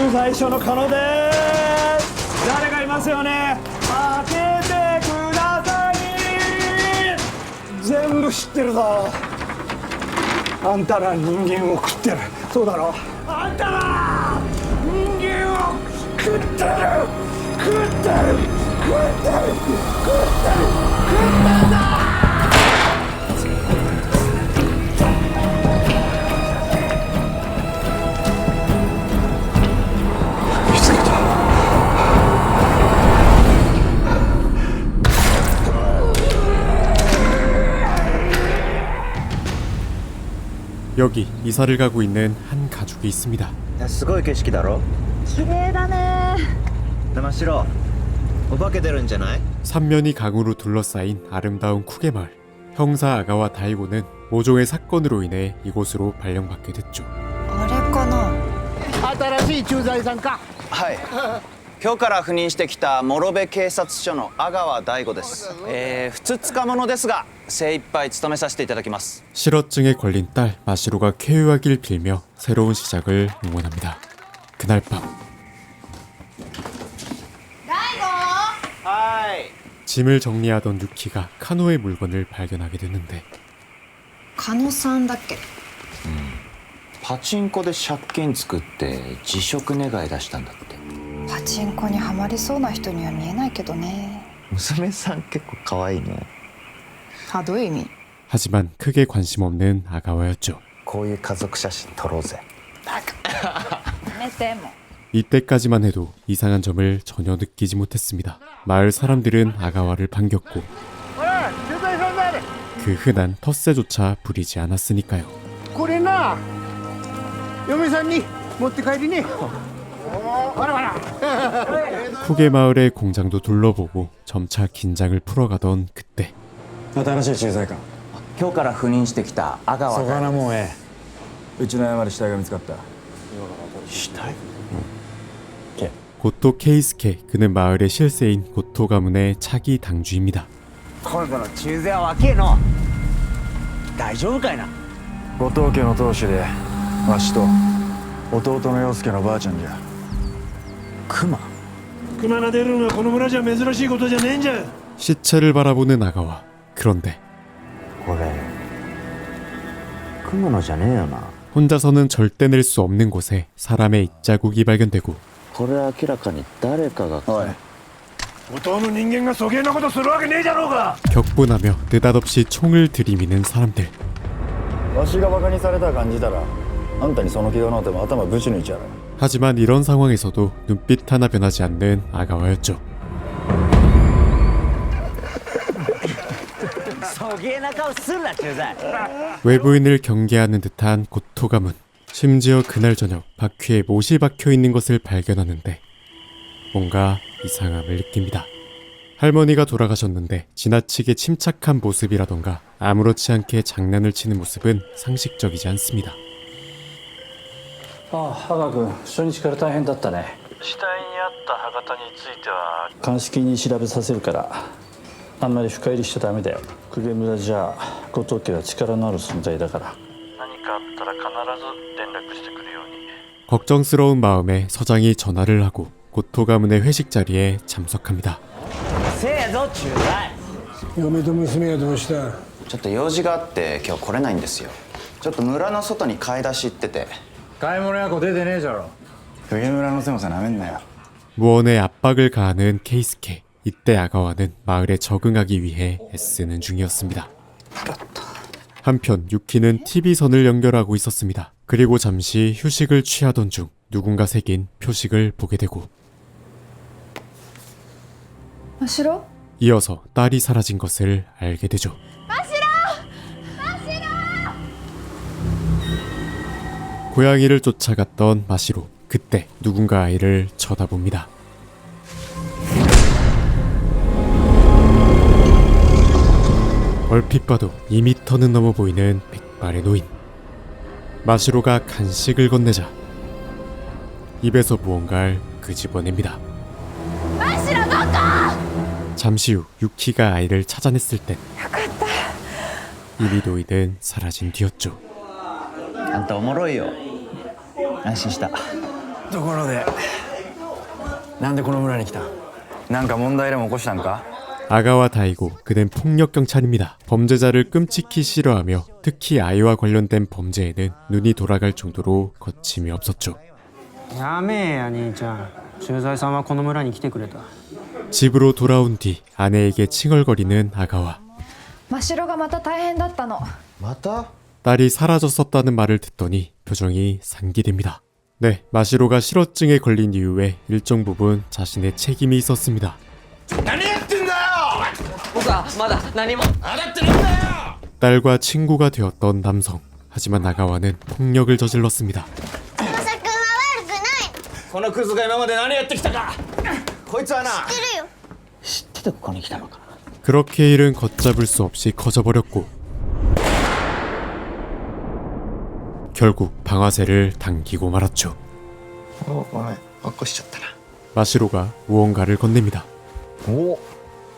駐在所のカノです。誰かいますよね。開けてください。全部知ってるぞ。あんたら人間を食ってる。そうだろ。あんたら人間を食ってる。食ってる。食ってる。食ってる。食ってるぞ。여기 이사를 가고 있는 한 가족이 있습니다. すごい景色だろ。綺麗だね。真っ白。お化け出るんじゃない？ 삼면이 강으로 둘러싸인 아름다운 쿠게 마을. 형사 아가와 다이고는 모종의 사건으로 인해 이곳으로 발령받게 됐죠. あれかな。新しい駐在さんか。はい。今日から赴任してきた諸部警察署の阿川大吾です。ふつつか者ですが精一杯務めさせていただきます。 실어증에 걸린 딸 마시로가 쾌유하길 빌며 새로운 시작을 응원합니다. 그날 밤 はい。 짐을 정리하던 유키가 카노의 물건을 발견하게 됐는데 加野さんだっけ。パチンコで借金作って辞職願い出したんだって。パチンコにはまりそうな人には見えないけどね。娘さん結構可愛いね。どういう意味。 하지만 크게 관심 없는 아가와였죠. こういう家族写真撮ろうぜ。やめても。 이때까지만 해도 이상한 점을 전혀 느끼지 못했습니다. 마을 사람들은 아가와를 반겼고 그 흔한 텃세조차 부리지 않았으니까요. これな、嫁さんに持って帰りね。わらわら。 쿠게 마을의 공장도 둘러보고 점차 긴장을 풀어가던 그때 新しい駐在官。今日から赴任してきた阿川そがなもんええ。うちの山で死体が見つかった。死体？ 고토 케이스케. 그는 마을의 실세인 고토 가문의 차기 당주입니다. 今度の駐在は若えの。大丈夫かいな。後藤家の当主でわしと弟の陽介のばあちゃんじゃ。熊？熊が出るのはこの村じゃ珍しいことじゃねえんじゃ。 시체를 바라보는 아가와. 그런데 これ熊野じゃねえよな。 혼자서는 절대 낼 수 없는 곳에 사람의 입자국이 발견되고 これ明らかに誰かが。おい、後藤の人間がそげえなことするわけねえじゃろうが。 격분하며 느닷없이 총을 들이미는 사람들. わしがバカにされた感じたらあんたにその気がのうても頭ぶち抜いちゃう。 하지만 이런 상황에서도 눈빛 하나 변하지 않는 아가와였죠. そげえな顔するな駐在。 외부인을 경계하는 듯한 고토 가문. 심지어 그날 저녁 바퀴에 못이 박혀 있는 것을 발견하는데 뭔가 이상함을 느낍니다. 할머니가 돌아가셨는데 지나치게 침착한 모습이라던가 아무렇지 않게 장난을 치는 모습은 상식적이지 않습니다. ああ、羽賀君、初日から大変だったね。死体にあった歯型については鑑識に調べさせるからあんまり深入りしちゃダメだよ。公家村じゃ後藤家は力のある存在だから。何かあったら必ず連絡してくるように。 걱정스러운 마음에 서장이 전화를 하고 고토 가문의 회식 자리에 참석합니다. せえぞ駐在。嫁と娘はどうした。ちょっと用事があって今日来れないんですよ。ちょっと村の外に買い出し行ってて。買い物やこ出てねえじゃろ。公家村の狭さなめんなよ。 무언의 압박을 가하는 케이스케. 이때 아가와는 마을에 적응하기 위해 애쓰는 중이었습니다. 한편 유키는 TV선을 연결하고 있었습니다. 그리고 잠시 휴식을 취하던 중 누군가 새긴 표식을 보게 되고 真白。 이어서 딸이 사라진 것을 알게 되죠. 고양이를 쫓아갔던 마시로. 그때 누군가 아이를 쳐다봅니다. 얼핏 봐도 2m는 넘어 보이는 백발의 노인. 마시로가 간식을 건네자 입에서 무언가를 끄집어냅니다. 잠시 후 유키가 아이를 찾아냈을 땐 이미 노인은 사라진 뒤였죠. あんたおもろいよ。安心した。ところでなんでこの村に来た？なんか問題でも起こしたんか？ 아가와 다이고 그는 폭력 경찰입니다. 범죄자를 끔찍히 싫어하며 특히 아이와 관련된 범죄에는 눈이 돌아갈 정도로 거침이 없었죠. やめえや兄ちゃん駐在さんはこの村に来てくれた 집으로 돌아온 뒤 아내에게 칭얼거리는 아가와 真城がまた大変だったの 딸이 사라졌었다는 말을 듣더니 표정이 상기됩니다. 네, 마시로가 실어증에 걸린 이후에 일정 부분 자신의 책임이 있었습니다. 딸과 친구가 되었던 남성. 하지만 아가와는 폭력을 저질렀습니다. このクズが今まで何やってきたかこいつはな知っててここに来たのか 그렇게 일은 걷잡을 수 없이 커져버렸고 결국 방아쇠를 당기고 말았죠. ごめん起こしちゃったな 마시로가 무언가를 건넵니다.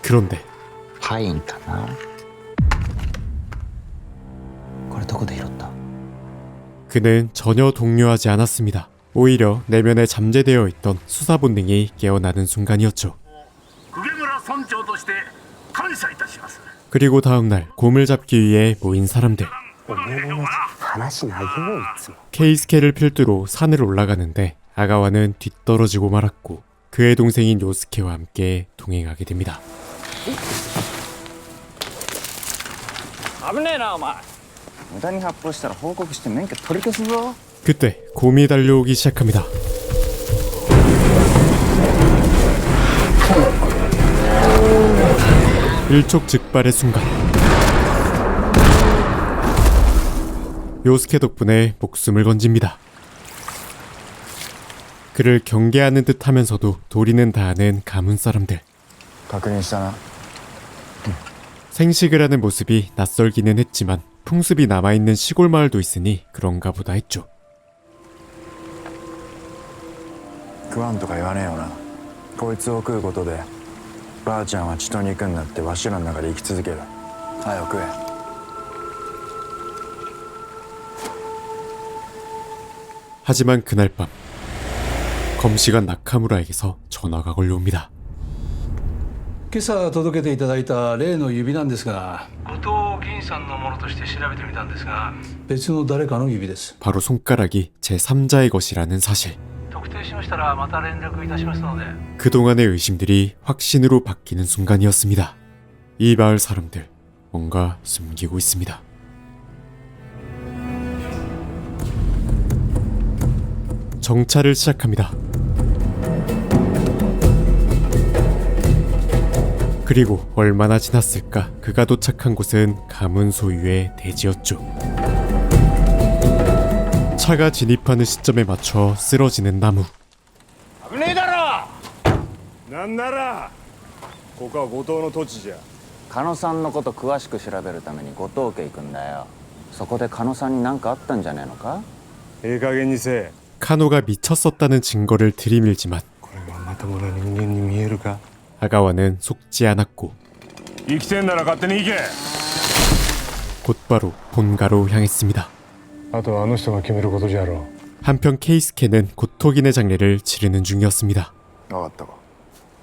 그런데 パインかなこれどこで拾った 그는 전혀 동요하지 않았습니다. 오히려 내면에 잠재되어 있던 수사 본능이 깨어나는 순간이었죠. 그리고 다음날 곰을 잡기 위해 모인 사람들. 話長えよいつも 케이스케를 필두로 산을 올라가는데 아가와는 뒤떨어지고 말았고 그의 동생인 요스케와 함께 동행하게 됩니다. 危ねえなお前無駄に発砲したら報告して免許取り消すぞ 그때 곰이 달려오기 시작합니다. 일촉즉발의 순간 요스케 덕분에 목숨을 건집니다. 그를 경계하는 듯 하면서도 도리는 다하는 가문 사람들. 確認したな。 생식을 하는 모습이 낯설기는 했지만 풍습이 남아있는 시골 마을도 있으니 그런가 보다 했죠. 食わんとか言わねえよな。こいつを食うことでばあちゃんは血と肉になってわしらの中で生き続ける。早く食え。 하지만 그날 밤 검시관 나카무라에게서 전화가 걸려옵니다. 今朝届けていただいた例の指なんですが後藤銀さんのものとして調べてみたんですが別の誰かの指です 바로 손가락이 제3자의 것이라는 사실. 特定しましたらまた連絡いたしますので 그동안의 의심들이 확신으로 바뀌는 순간이었습니다. 이 마을 사람들 뭔가 숨기고 있습니다. 정찰을 시작합니다. 그리고 얼마나 지났을까 그가 도착한 곳은 가문 소유의 대지였죠. 차가 진입하는 시점에 맞춰 쓰러지는 나무. 危ねえだろなんならここは後藤の土地じゃ狩野さんのこと詳しく調べるために後藤家行くんだよそこで狩野さんに何かあったんじゃねえのかええ加減にせえ 카노가 미쳤었다는 증거를 들이밀지만 これがまともな人間に見えるか 아가와는 속지 않았고 生きてんなら勝手に行け 곧바로 본가로 향했습니다. あとはあの人が決めることじゃろう 한편 케이스케는 고토긴의 장례를 치르는 중이었습니다. 分かったか。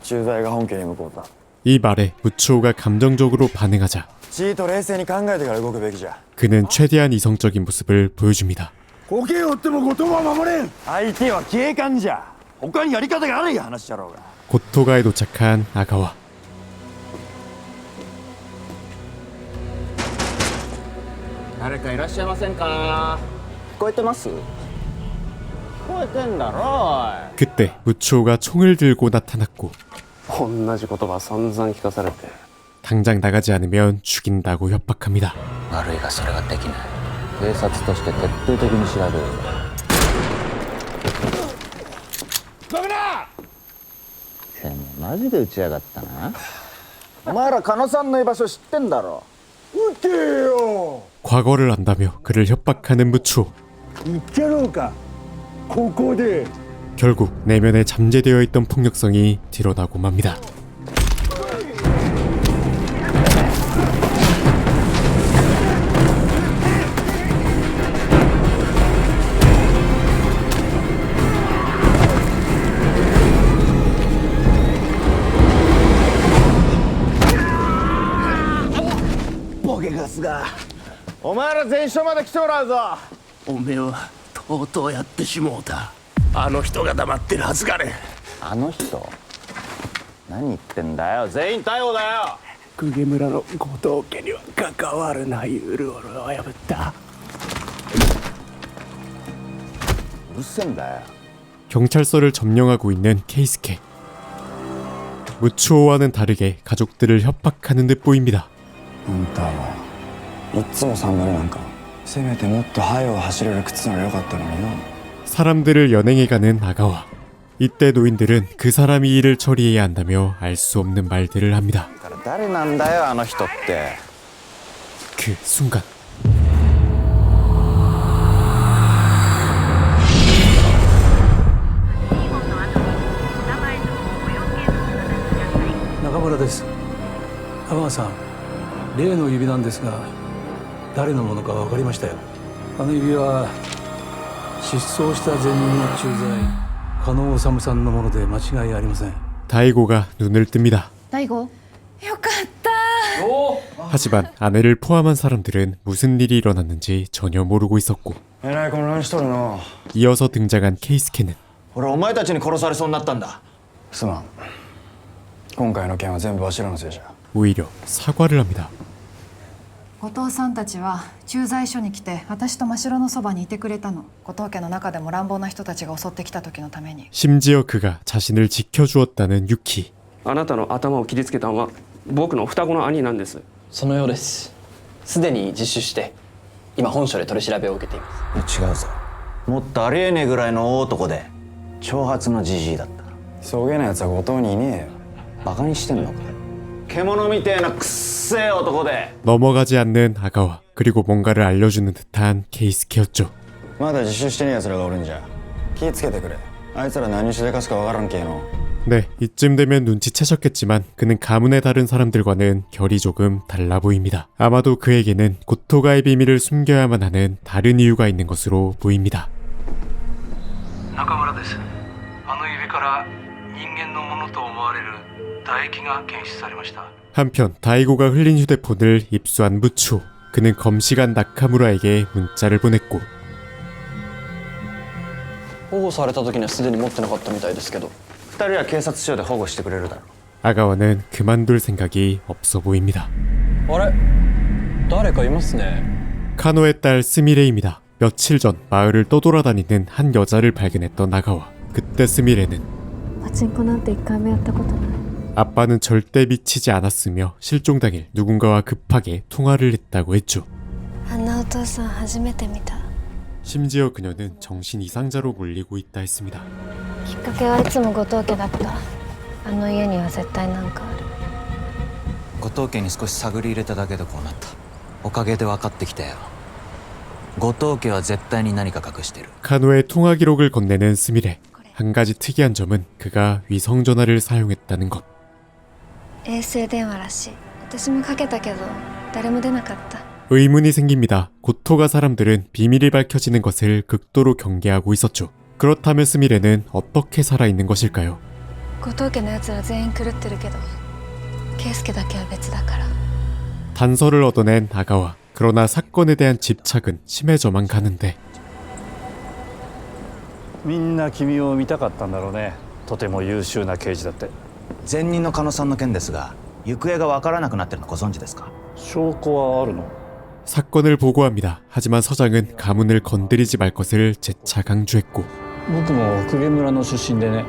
駐在が本家に向こうだ。 이 말에 무츠오가 감정적으로 반응하자 ちーと冷静に考えてから動くべきじゃ。 그는 최대한 이성적인 모습을 보여줍니다. 後継を追っても後藤は守れん相手は警官じゃ。他にやり方があるい話だろうが。 고토가에 도착한 아가와 誰かいらっしゃいませんか聞こえてます聞こえてんだろ 그때 무츠오가 총을 들고 나타났고 同じ言葉散々聞かされて 당장 나가지 않으면 죽인다고 협박합니다. 悪いがそれができない警察として徹底的に調べるダメだてめえマジで撃ちやがったなお前ら狩野さんの居場所知ってんだろ撃てよ 과거를 안다며 그를 협박하는 무츠오. 言ってやろうかここで 결국 내면에 잠재되어 있던 폭력성이 드러나고 맙니다. がお前ら全署まで来てもらうぞ。おめえはとうとうやってしもうた。あの人が黙ってるはずがねえ。あの人何言ってんだよ。全員逮捕だよ。公家村の後藤家には関わるないうルールを破った。うるせえんだよ。 경찰서를 점령하고 있는 케이스케. 무추오와는 다르게 가족들을 협박하는 듯 보입니다. あんたはいつもサンダルなんかせめてもっと速う走れる靴ならよかったのによ。 사람들을 연행해가는 아가와. 이때 노인들은 그 사람이 일을 처리해야 한다며 알 수 없는 말들을 합니다. 誰なんだよあの人って。 그 순간 나中村です。阿川さん、例の指なんですが、誰のものか分かりましたよ。あの指は失踪した前任の駐在加納治さんのもので間違いありません。 다이고가 눈을 뜹니다. 大悟よかった。 하지만 아내를 포함한 사람들은 무슨 일이 일어났는지 전혀 모르고 있었고 えらい混乱しとるの。 이어서 등장한 케이스케는 俺お前たちに殺されそうになったんだ。すまん。今回の件は全部わしらのせいじゃ。 오히려 사과를 합니다. 後藤さんたちは駐在所に来て私と真城のそばにいてくれたの。後藤家の中でも乱暴な人たちが襲ってきた時のために。 심지어 그가 자신을 지켜주었다는 유키. あなたの頭を切りつけたのは僕の双子の兄なんです。そのようです。すでに自首して今本署で取り調べを受けています。違うぞ。もっとありえねえぐらいの大男で長髪のじじいだった。そげなやつは後藤にいねえよ。バカにしてんのか。獣みてえなくっせえ男で。 넘어가지 않는 아가와 그리고 뭔가를 알려주는 듯한 케이스케였죠. まだ自首してねえやつらがおるんじゃ。気ぃつけてくれ。あいつら何しでかすかわからんけえの。 네, 이쯤 되면 눈치채셨겠지만 그는 가문의 다른 사람들과는 결이 조금 달라 보입니다. 아마도 그에게는 고토가의 비밀을 숨겨야만 하는 다른 이유가 있는 것으로 보입니다. 中村です。あの指から人間のものと思われる唾液が検出されました。 한편 다이고가 흘린 휴대폰을 입수한 무추. 그는 검시관 나카무라에게 문자를 보냈고 保護された時にはすでに持ってなかったみたいですけど。二人は警察署で保護してくれるだろう。 아가와는 그만둘 생각이 없어 보입니다. あれ誰かいますね。 카노의 딸 스미레입니다. 며칠 전 마을을 떠돌아다니는 한 여자를 발견했던 아가와. 그때 스미레는 パチンコなんて一回もやったことない。 아빠는 절대 미치지 않았으며 실종 당일 누군가와 급하게 통화를 했다고 했죠. あんなお父さん初めて見た。 심지어 그녀는 정신 이상자로 몰리고 있다 했습니다. きっかけはいつも後藤家だった。あの家には絶対なんかある。後藤家に少し探り入れただけでこうなった。おかげで分かってきたよ。後藤家は絶対に何か隠してる。 카노의 통화 기록을 건네는 스미레. 한 가지 특이한 점은 그가 위성 전화를 사용했다는 것. 衛星電話らしい。私もかけたけど誰も出なかった。 의문이 생깁니다. 고토가 사람들은 비밀이 밝혀지는 것을 극도로 경계하고 있었죠. 그렇다면 스미레는 어떻게 살아있는 것일까요? 後藤家のやつら全員狂ってるけど圭介だけは別だから。 단서를 얻어낸 아가와. 그러나 사건에 대한 집착은 심해져만 가는데 みんな君を見たかったんだろうね。とても優秀な刑事だって。前任の加納さんの件ですが、行方が分からなくなってるのご存知ですか。証拠はあるの？ 사건을 보고합니다. 하지만 서장은 가문을 건드리지 말 것을 재차 강조했고 僕も公家村の出身でね。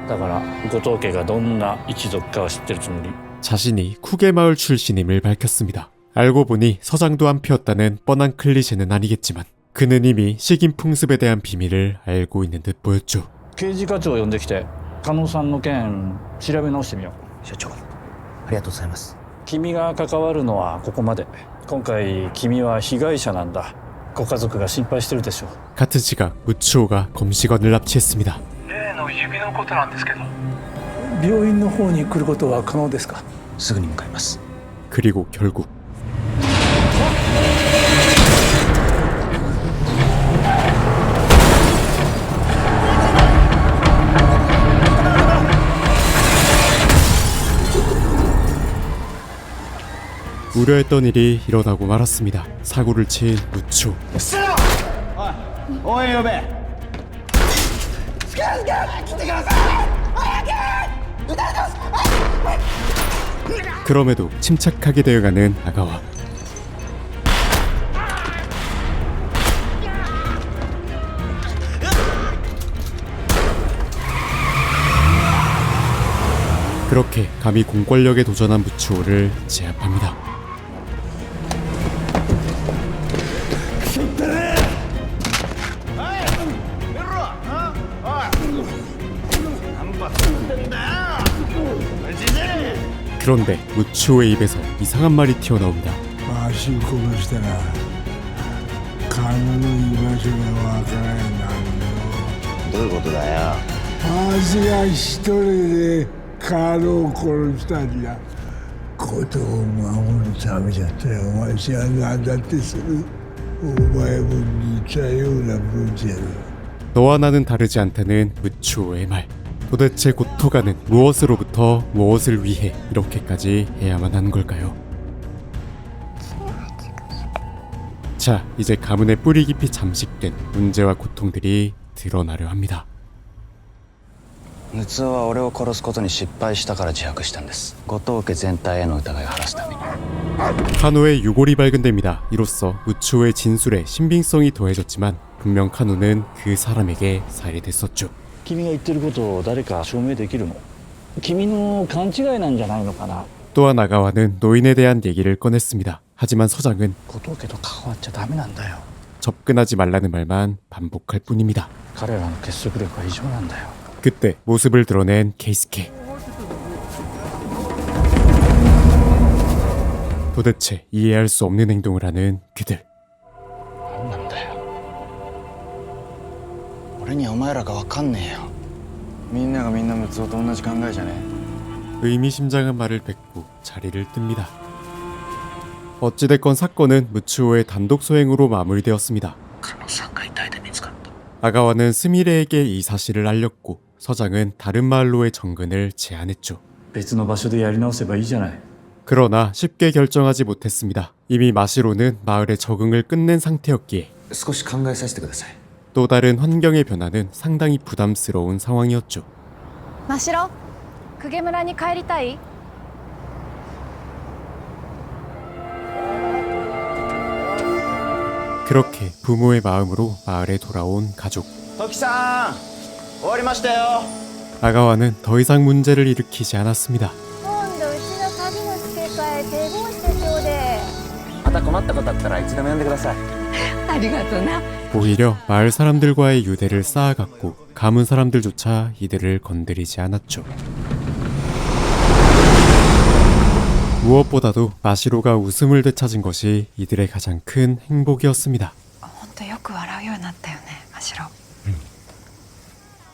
だから後藤家がどんな一族かは知ってるつもり。 자신이 쿠게 마을 출신임을 밝혔습니다. 알고 보니 서장도 한피였다는 뻔한 클리셰는 아니겠지만 그는 이미 식인 풍습에 대한 비밀을 알고 있는 듯 보였죠. 刑事課長を呼んできて加納さんの件調べ直してみよう。社長、ありがとうございます。君が関わるのはここまで。今回君は被害者なんだ。ご家族が心配してるでしょう。 같은 시각 무츠오가 검시관을 납치했습니다. 例の指のことなんですけど。病院の方に来ることは可能ですか？すぐに向かいます。 그리고 결국 우려했던 일이 일어나고 말았습니다. 사고를 친 무추. 応援呼べ。 그럼에도 침착하게 되어가는 아가와. 그렇게 감히 공권력에 도전한 무추오를 제압합니다. 그런데 무추오의 입에서 이상한 말이 튀어나옵니다. わし殺したらカノの居場所がわからんなんだよ。どういうことだよ。わしが一人でカノを殺したんじゃ。ことを守るためじゃったよ。わしは何だってする。お前も似たようなもんじゃろ。 너와 나는 다르지 않다는 무추오의 말. 도대체 고토가는 무엇으로부터 무엇을 위해 이렇게까지 해야만 하는 걸까요? 자, 이제 가문의 뿌리 깊이 잠식된 문제와 고통들이 드러나려 합니다. ムツオは俺を殺すことに失敗したから自白したんです。後藤家全体への疑いを晴らすために。 카노의 유골이 발견됩니다. 이로써 무추오의 진술에 신빙성이 더해졌지만 분명 카노는 그 사람에게 살해됐었죠. 君が言ってることを誰か証明できるの？君の勘違いなんじゃないのかな。 또한 아가와는 노인에 대한 얘기를 꺼냈습니다. 하지만 서장은 後藤家と関わっちゃダメなんだよ。 접근하지 말라는 말만 반복할 뿐입니다. 彼らの結束力は異常なんだよ。 그때 모습을 드러낸 케이스케. 도대체 이해할 수 없는 행동을 하는 그들. 何なんだよ。俺にはお前らが分かんねえよ。みんながみんなムツオと同じ考えじゃねえ。 의미심장한 말을 뱉고 자리를 뜹니다. 어찌됐건 사건은 무추오의 단독 소행으로 마무리되었습니다. 아가와는 스미레에게 이 사실을 알렸고 서장은 다른 마을로의 정근을 제안했죠. 別の場所でやり直せばいいじゃない。 그러나 쉽게 결정하지 못했습니다. 이미 마시로는 마을의 적응을 끝낸 상태였기에 少し考えさせてください。 또 다른 환경의 변화는 상당히 부담스러운 상황이었죠. 真城、公家村に帰りたい？ 그렇게 부모의 마음으로 마을에 돌아온 가족. トキさん、終わりましたよ。 아가와는 더 이상 문제를 일으키지 않았습니다. 今度うちの鍵の付け替え手合してちょうで。また困ったことあったらいつでも呼んでください。ありがとな。 오히려 마을 사람들과의 유대를 쌓아갔고 가문 사람들조차 이들을 건드리지 않았죠. 무엇보다도 마시로가 웃음을 되찾은 것이 이들의 가장 큰 행복이었습니다. 本当よく笑うようになったよね、真城。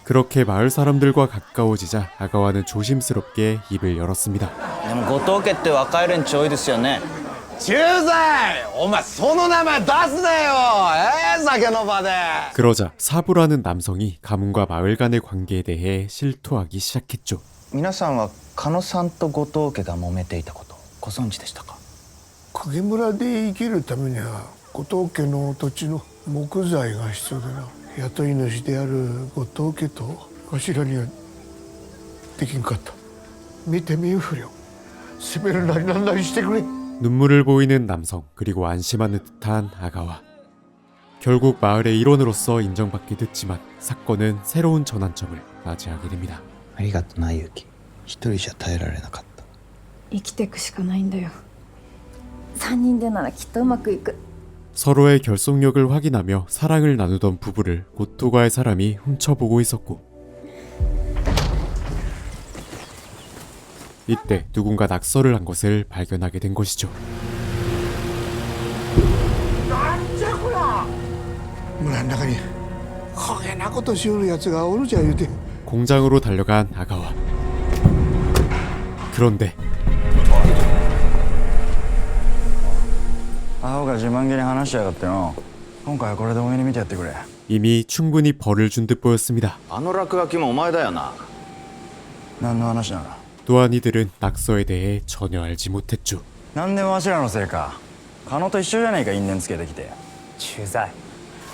그렇게 마을 사람들과 가까워지자 아가와는 조심스럽게 입을 열었습니다. でも後藤家って若い連中多いですよね。駐在、お前その名前出すなよ。酒の場で。 그러자 사부라는 남성이 가문과 마을 간의 관계에 대해 실토하기 시작했죠. 皆さんは加野さんと後藤家が揉めていたことご存知でしたか。影村で生きるためには後藤家の土地の木材が必要でな。雇い主である後藤家とわしらにはできんかった。見てみゆ不良。責めるなりなんなりしてくれ。 눈물을 보이는 남성 그리고 안심하는 듯한 아가와. 결국 마을의 일원으로서 인정받게 됐지만 사건은 새로운 전환점을 맞이하게 됩니다. ありがとなユキ。一人じゃ耐えられなかった。生きていくしかないんだよ。3人でならきっとうまくいく。 서로의 결속력을 확인하며 사랑을 나누던 부부를 고토가의 사람이 훔쳐보고 있었고 이때 누군가 낙서를 한 것을 발견하게 된 것이죠. なんじゃこら。村の中にこげなことしよるやつがおるじゃ言うて。 공장으로 달려간 아가와. 그런데 アホが自慢げに話しやがっての。今回はこれでお目に見てやってくれ。 이미 충분히 벌을 준 듯 보였습니다. あの落書きもお前だよな。何の話なの。 또한 이들은 낙서에 대해 전혀 알지 못했죠. 何でもわしらのせいか。狩野と一緒じゃねえか、因縁つけてきて。駐在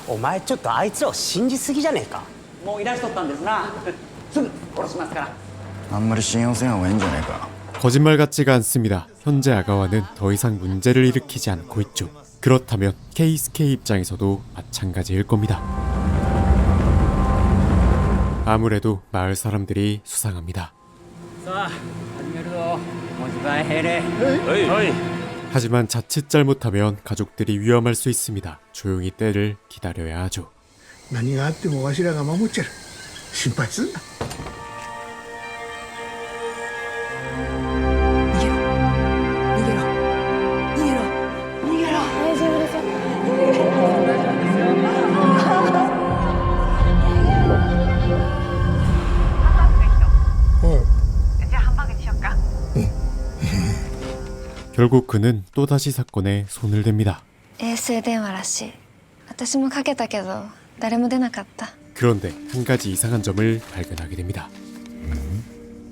お前ちょっとあいつらを信じすぎじゃねえか。もういらしとったんですな。すぐ殺しますから。あんまり信用せん方がいいんじゃねえか。 거짓말 같지가 않습니다. 현재 아가와는 더 이상 문제를 일으키지 않고 있죠. 그렇다면 케이스케이 입장에서도 마찬가지일 겁니다. 아무래도 마을 사람들이 수상합니다. 하지만 자칫 잘못하면 가족들이 위험할 수 있습니다. 조용히 때를 기다려야 하죠. 何があってもわしらが守っちゃる。心配すんな。결국 그는 또다시 사건에 손을 댑니다. 衛星電話らしい。私もかけたけど誰も出なかった。 그런데 한 가지 이상한 점을 발견하게 됩니다.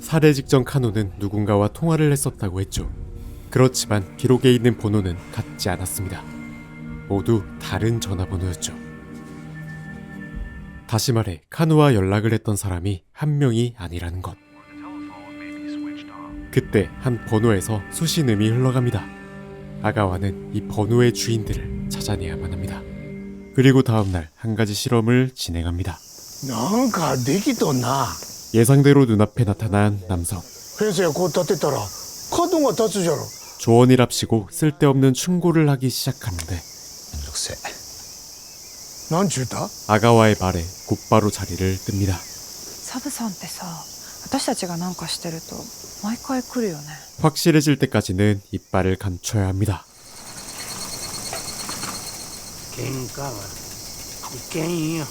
살해 직전 카노는 누군가와 통화를 했었다고 했죠. 그렇지만 기록에 있는 번호는 같지 않았습니다. 모두 다른 전화번호였죠. 다시 말해 카노와 연락을 했던 사람이 한 명이 아니라는 것. 그때 한 번호에서 수신음이 흘러갑니다. 아가와는 이 번호의 주인들을 찾아내야만 합니다. 그리고 다음날 한 가지 실험을 진행합니다. なんかできとんな。 예상대로 눈앞에 나타난 남성. フェンスやこう立てたら角が立つじゃろ。 조언이랍시고 쓸데없는 충고를 하기 시작하는데 なんちゅうた？ 아가와의 말에 곧바로 자리를 뜹니다. サブさんってさ、私たちがなんかしてると毎回来るよね。 확실해질 때까지는 이빨을 감춰야 합니다. 喧嘩はいけんよ。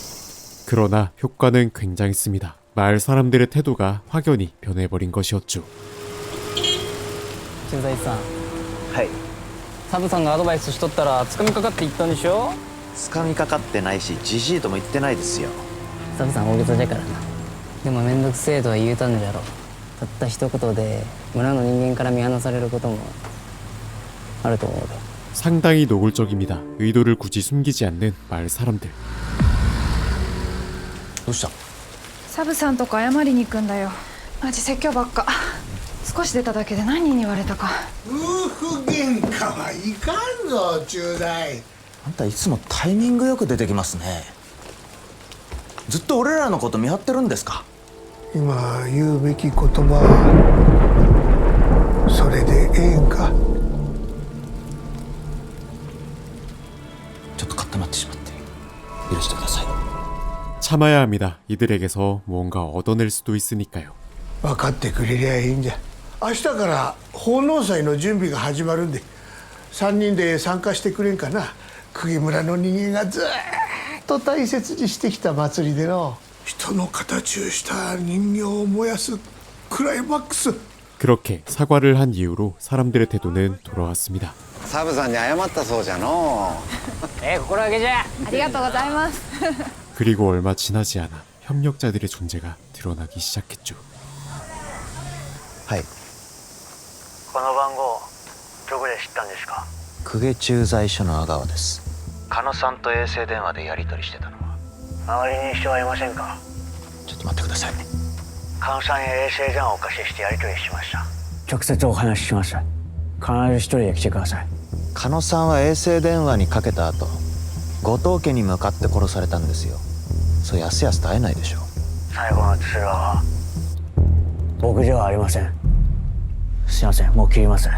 그러나 효과는 굉장했습니다. 마을 사람들의 태도가 확연히 변해버린 것이었죠. 駐在さん。はい。サブさんがアドバイスしとったら掴みかかって言ったんでしょ。掴みかかってないし、じじいとも言ってないですよ。サブさん大げさじゃからな。でもめんどくせえとは言うたんじゃろ。たった一言で村の人間から見放されることもあると思うで。 상당히 노골적입니다. 의도를 굳이 숨기지 않는 마을 사람들. どうした？サブさんとこ謝りに行くんだよ。マジ説教ばっか。少し出ただけで何人に言われたか。夫婦喧嘩はいかんぞ、駐在。あんたいつもタイミングよく出てきますね。ずっと俺らのこと見張ってるんですか？今言うべき言葉はそれでええんか？ちょっと固まってしまって許してください。 참아야 합니다. 이들에게서 무언가 얻어낼 수도 있으니까요. 分かってくれりゃいいんじゃ。明日から奉納祭の準備が始まるんで3人で参加してくれんかな。釘村の人間がずーっと大切にしてきた祭りでの人の形をした人形を燃やすクライマックス。 그렇게 사과를 한 이후로 사람들의 태도는 돌아왔습니다. サブさんに謝ったそうじゃのう。心がけじゃ。ありがとうございます。 그리고 얼마 지나지 않아 협력자들의 존재가 드러나기 시작했죠. はい。この番号どこで知ったんですか？公家駐在所の阿川です。狩野さんと衛星電話でやり取りしてたのは。周りに人はいませんか？ちょっと待ってください。菅さんへ衛星電話をお貸ししてやり取りしました。直接お話しします。必ず一人で来てください。狩野さんは衛星電話にかけた後、後藤家に向かって殺されたんですよ。そうやすやすと会えないでしょう。最後の通話は僕ではありません。すいません、もう切ります。そ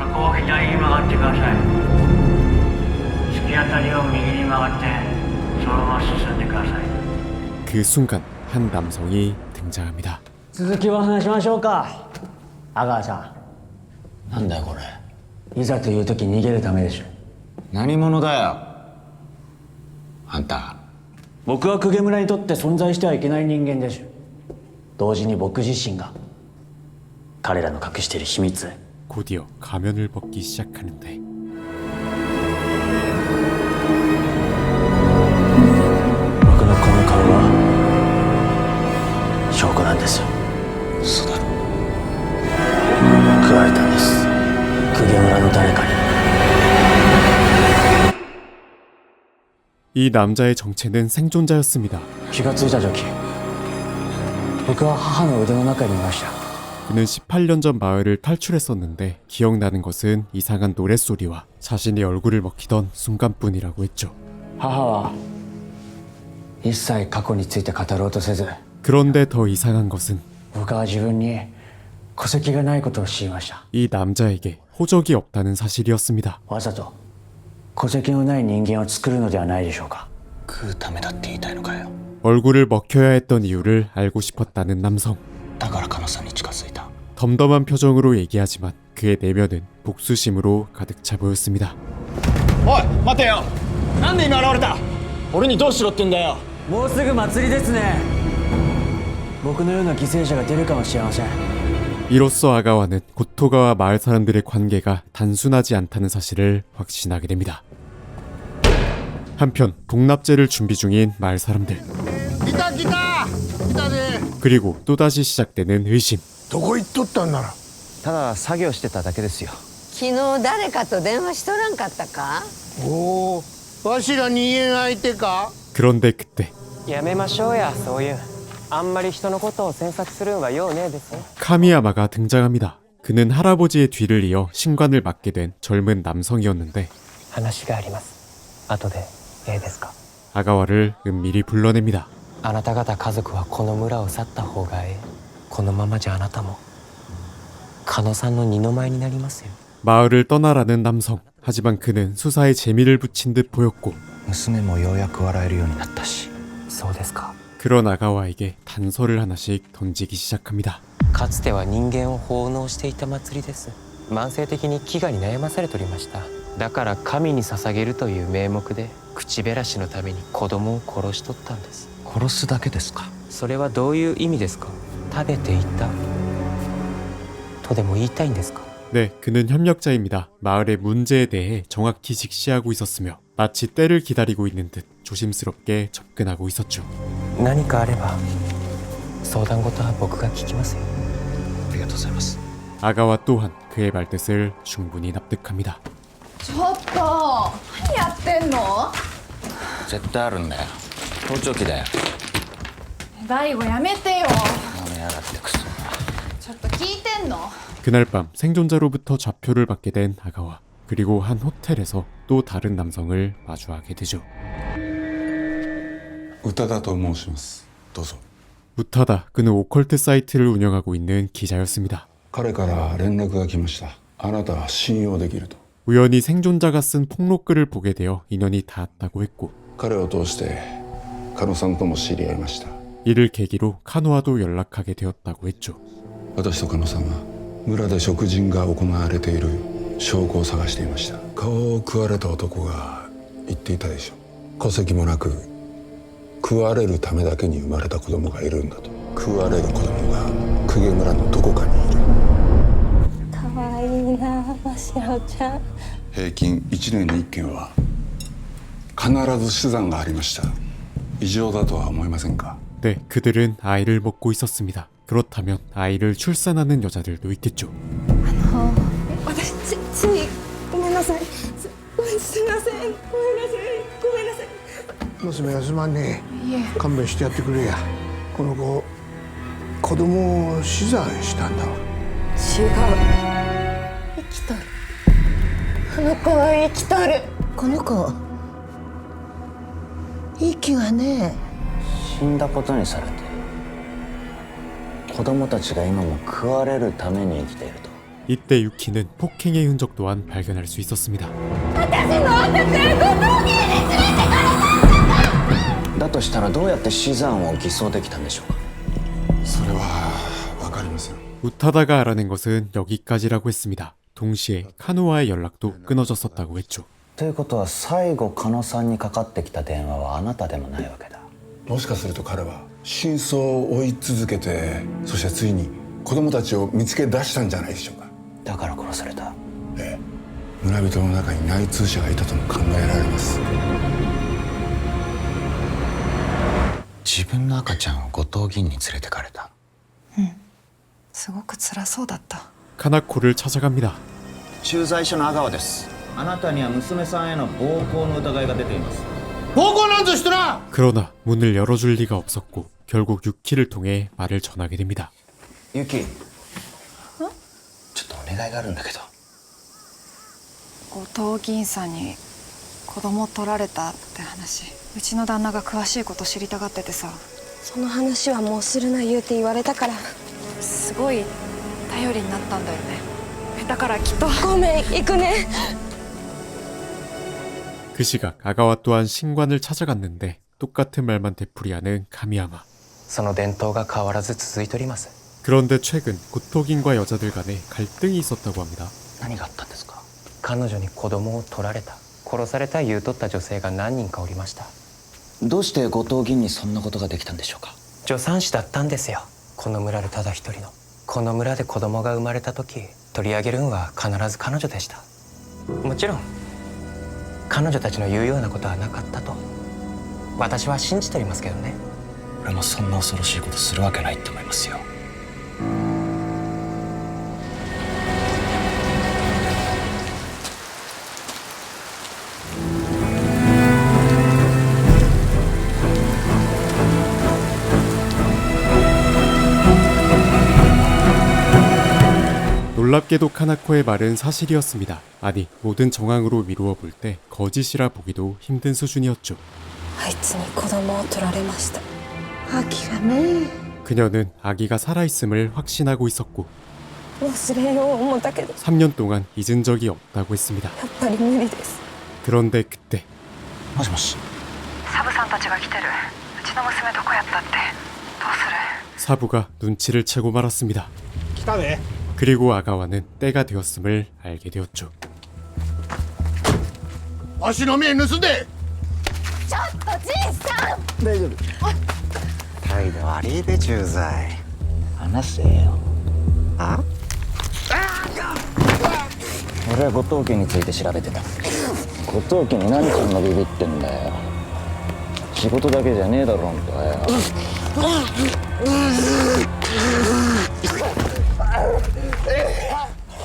こを左に曲がってください。突き当たりを右に曲がってそのまま進んでください。 그 순간 한 남성이 등장합니다. 続きを話しましょうか。阿川さん。なんだよこれ。いざという時逃げるためでしょ。何者だよ。あんた。僕は公家村にとって存在してはいけない人間でしょ。同時に僕自身が彼らの隠している秘密。 곧이어 가면을 벗기 시작하는데 이 남자의 정체는 생존자였습니다. 気がついた時僕は母の腕の中にいました。 그는 18년 전 마을을 탈출했었는데 기억나는 것은 이상한 노랫소리와 자신이 얼굴을 먹히던 순간뿐이라고 했죠. 母は一切過去について語ろうとせず 그런데 더 이상한 것은 僕は自分に戸籍がないことを知りました。 이 남자에게 호적이 없다는 사실이었습니다. わざと戸籍のない人間を作るのではないでしょうか。食うためだって言いたいのかよ。 얼굴을 먹혀야 했던 이유를 알고 싶었다는 남성. だからカノさんに近づいた。 덤덤한 표정으로 얘기하지만 그의 내면은 복수심으로 가득 차 보였습니다. おい待てよ、なんで今現れた。俺にどうしろってんだよ。もうすぐ祭りですね。僕のような犠牲者が出るかもしれません。 이로써 아가와는 고토가와 마을 사람들의 관계가 단순하지 않다는 사실을 확신하게 됩니다. 한편 복납제를 준비 중인 마을 사람들. 그리고 또다시 시작되는 의심. どこ行っとったんなら。ただ作業してただけですよ。昨日誰かと電話しとらんかったか。おお、わしら人間相手か。 그런데 그때 やめましょうや、そういうあんまり人のことを詮索するんはようねえですよ。 카미야마가 등장합니다. 그는 할아버지의 뒤를 이어 신관을 맡게 된 젊은 남성이었는데 話があります。後でええですか。 아가와를 은밀히 불러냅니다. あなた方家族はこの村を去った方がええ。このままじゃあなたもカノさんの二の舞になりますよ。 마을을 떠나라는 남성. 하지만 그는 수사에 재미를 붙인 듯 보였고 娘もようやく笑えるようになったし。そうですか。 그런 아가와에게 단서를 하나씩 던지기 시작합니다. かつては人間を奉納していた祭りです。慢性的に飢餓に悩まされておりました。だから神に捧げるという名目で口減らしのために子供を殺しとったんです。殺すだけですか。それはどういう意味ですか。食べていたとでも言いたいんですか。 네, 그는 협력자입니다. 마을의 문제에 대해 정확히 직시하고 있었으며 마치 때를 기다리고 있는 듯 조심스럽게 접근하고 있었죠. 何かあれば相談事は僕が聞きますよ。ありがとうございます。 아가와 또한 그의 말뜻을 충분히 납득합니다. ちょっと何やってんの。絶対あるんだよ。盗聴器だよ。大悟やめてよ。舐めやがってクソ。ちょっと聞いてんの。 그날 밤 생존자로부터 좌표를 받게 된 아가와. 그리고 한 호텔에서 또 다른 남성을 마주하게 되죠. 우타다と申します。どうぞ。 우타다, 그는 오컬트 사이트를 운영하고 있는 기자였습니다. 彼から連絡が来ました。あなたは信用できると。 우연히 생존자가 쓴 폭로글을 보게 되어 인연이 닿았다고 했고 彼を通してカノさんとも知り合いました。 이를 계기로 카노와도 연락하게 되었다고 했죠. 私とカノさんは村で食人が行われている証拠を探していました。顔を食われた男が言っていたでしょう。戸籍もなく食われるためだけに生まれた子供がいるんだと。食われる子供が公家村のどこかにいる。かわいいな、ましろちゃん。平均1年に1件は必ず死産がありました。異常だとは思いませんか？ 네, 그들은 아이를 먹고 있었습니다. 그렇다면 아이를 출산하는 여자들도 있겠죠. 私ついごめんなさい。すいません。ごめんなさい。ごめんなさい。娘がすまんねいえ。勘弁してやってくれや。この子子供を死産したんだわ。違う。生きとる。あの子は生きとる。この子息がね。死んだことにされて子供たちが今も食われるために生きていると。 이때 유키는 폭행의 흔적 또한 발견할 수 있었습니다. だとしたらどうやって死産を偽装できたんでしょうか。それは分かりません。 우타다가 알아낸 것은 여기까지라고 했습니다. 동시에 카노와의 연락도 끊어졌었다고 했죠. ということは最後カノさんにかかってきた電話はあなたでもないわけだ。もしかすると彼は真相を追い続けて、そしてついに子供たちを見つけ出したんじゃないでしょうか。だから殺された。ええ、村人の中に内通者がいたとも考えられます。自分の赤ちゃんを後藤議員に連れてかれた。すごく辛そうだった。 카나코를 찾아갑니다. 駐在所の阿川です。あなたには娘さんへの暴行の疑いが出ています。 그러나 문을 열어줄 리가 없었고 결국 유키를 통해 말을 전하게 됩니다. ユキちょっとお願いがあるんだけど。後藤銀さんに子供取られたって話、うちの旦那が詳しいこと知りたがっててさ。その話はもうするな言うて言われたから。すごい頼りになったんだよね。だからきっと。ごめん、行くね。 그 시각 아가와 또한 신관을 찾아갔는데 똑같은 말만 되풀이하는 카미야마. その伝統が変わらず続いております。 그런데 최근 고토긴과 여자들 간에 갈등이 있었다고 합니다. 何があったんですか？彼女に子供を取られた、殺された言うとった女性が何人かおりました。どうして後藤銀にそんなことができたんでしょうか。助産師だったんですよ。この村でただ一人の。この村で子供が生まれた時、取り上げるんは必ず彼女でした。もちろん彼女たちの言うようなことはなかったと私は信じておりますけどね。俺もそんな恐ろしいことするわけないって思いますよ。놀랍게도 카나코의 말은 사실이었습니다. 아니, 모든 정황으로 미루어 볼 때 거짓이라 보기도 힘든 수준이었죠. あいつに子供を取られました。アキがね。 그녀는 아기가 살아있음을 확신하고 있었고 忘れよう思ったけど 3년 동안 잊은 적이 없다고 했습니다. やっぱり無理です。 그런데 그때 もしもし。サブさんたちが来てる。うちの娘どこやったって。どうする？ 사부가 눈치를 채고 말았습니다. 来たね。 그리고 아가와는 때가 되었음을 알게 되었죠. わしの目盗んで。ちょっとじいさん。大丈夫。態度悪いべ駐在。話せよ。あ？俺は後藤家について調べてた。後藤家に何そんなビビってんだよ。仕事だけじゃねえだろんとよ。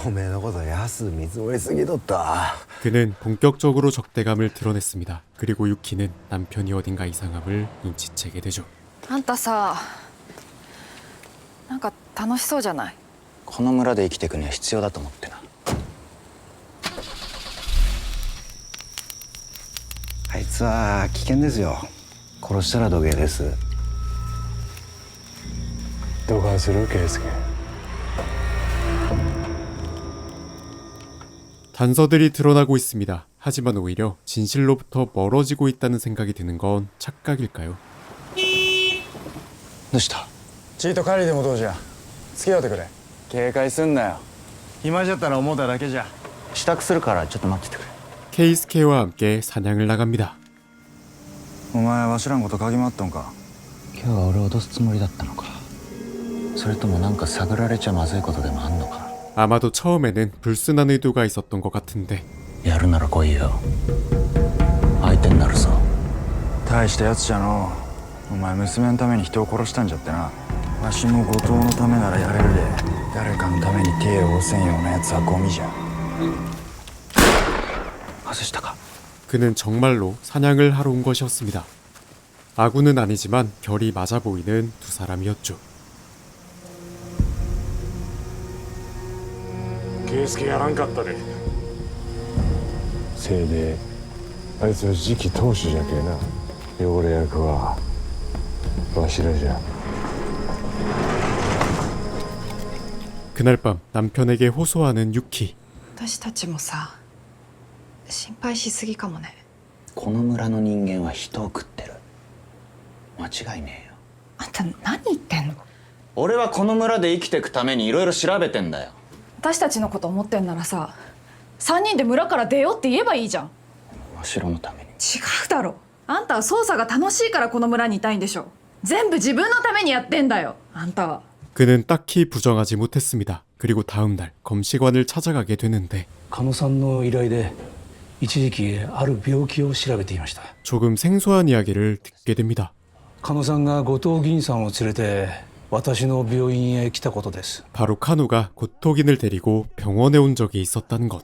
おめえのこと安見積もりすぎとった。 그는 본격적으로 적대감을 드러냈습니다. 그리고 유키는 남편이 어딘가 이상함을 눈치채게 되죠. あんたさ、なんか楽しそうじゃない？この村で生きていくには必要だと思ってな。あいつは危険ですよ。殺したら土下です。どうかする圭介。 단서들이 드러나고 있습니다. 하지만 오히려 진실로부터 멀어지고 있다는 생각이 드는 건 착각일까요? どうした？チート帰りでもどうじゃ。付き合うてくれ。警戒すんなよ。暇じゃったら思っただけじゃ。支度するからちょっと待っててくれ。 케이스케와 함께 사냥을 나갑니다. お前わしらんこと嗅ぎ回っとんか。今日は俺を脅すつもりだったのか。それともなんか探られちゃまずいことでもあんのか。 아마도 처음에는 불순한 의도가 있었던 것 같은데 やるなら来いよ。相手になるぞ。大したやつじゃのう。お前娘のために人を殺したんじゃってな。わしも後藤のためならやれるで。誰かのために手を押せんようなやつはゴミじゃ。外したか。 그는 정말로 사냥을 하러 온 것이었습니다. 아군은 아니지만 결이 맞아 보이는 두 사람이었죠. 圭介やらんかったで。せいであいつは次期当主じゃけえな。汚れ役はわしらじゃ。 그날 밤 남편에게 호소하는 유키. 私たちもさ、心配しすぎかもね。この村の人間は人を食ってる。間違いねえよ。あんた何言ってんの？俺はこの村で生きていくためにいろいろ調べてんだよ。 私たちのこと思ってんならさ、3人で村から出ようって言えばいいじゃん。わしらのために。違うだろ。あんたは捜査が楽しいからこの村にいたいんでしょ。全部自分のためにやってんだよ、あんたは。 그는 딱히 부정하지 못했습니다. 그리고 다음 날 검시관을 찾아가게 되는데 狩野さんの依頼で一時期ある病気を調べていました。 조금 생소한 이야기를 듣게 됩니다. 狩野さんが後藤銀さんを連れて私の病院へ来たことです。 바로 카누가 고토긴을 데리고 병원에 온 적이 있었다는 것.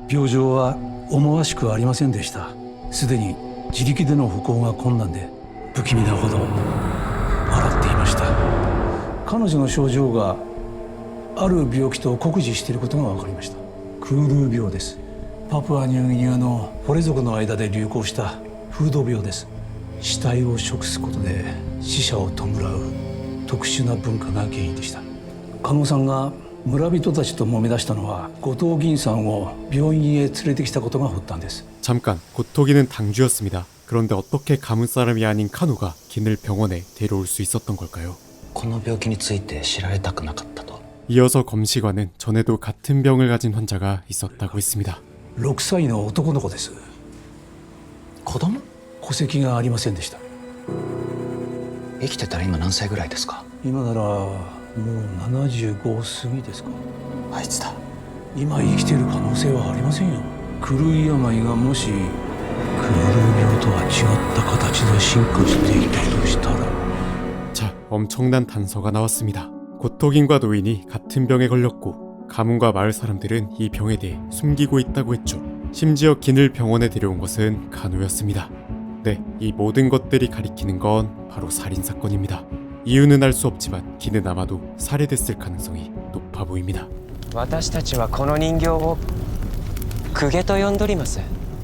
病状は思わしくありませんでした。すでに自力での歩行が困難で不気味なほど笑っていました。彼女の症状がある病気と酷似していることが分かりました。クール病です。パプアニューギニアのフォレ族の間で流行した風土病です。死体を食すことで死者を弔う特殊な文化が原因でした。加納さんが村人たちと揉め出したのは後藤銀さんを病院へ連れてきたことが発端です。 잠깐, 고토기는 당주였습니다. 그런데 어떻게 가문 사람이 아닌 카노가 긴을 병원에 데려올 수 있었던 걸까요? この病気について知られたくなかったと。 이어서 검시관은 전에도 같은 병을 가진 환자가 있었다고 했습니다. 6歳の男の子です。子供？戸籍がありませんでした。生きてたら今何歳ぐらいですか？今ならもう75過ぎですか。あいつだ。今生きている可能性はありませんよ。狂い病がもしクール病とは違った形で進化していたとしたら。 자, 엄청난 단서가 나왔습니다. 고토긴과 노인이 같은 병에 걸렸고 가문과 마을 사람들은 이 병에 대해 숨기고 있다고 했죠. 심지어 긴을 병원에 데려온 것은 간호였습니다. 네, 이 모든 것들이 가리키는 건 바로 살인사건입니다. 이유는 알 수 없지만 긴은 아마도 살해됐을 가능성이 높아 보입니다. 私たちはこの人形を公家と呼んどります。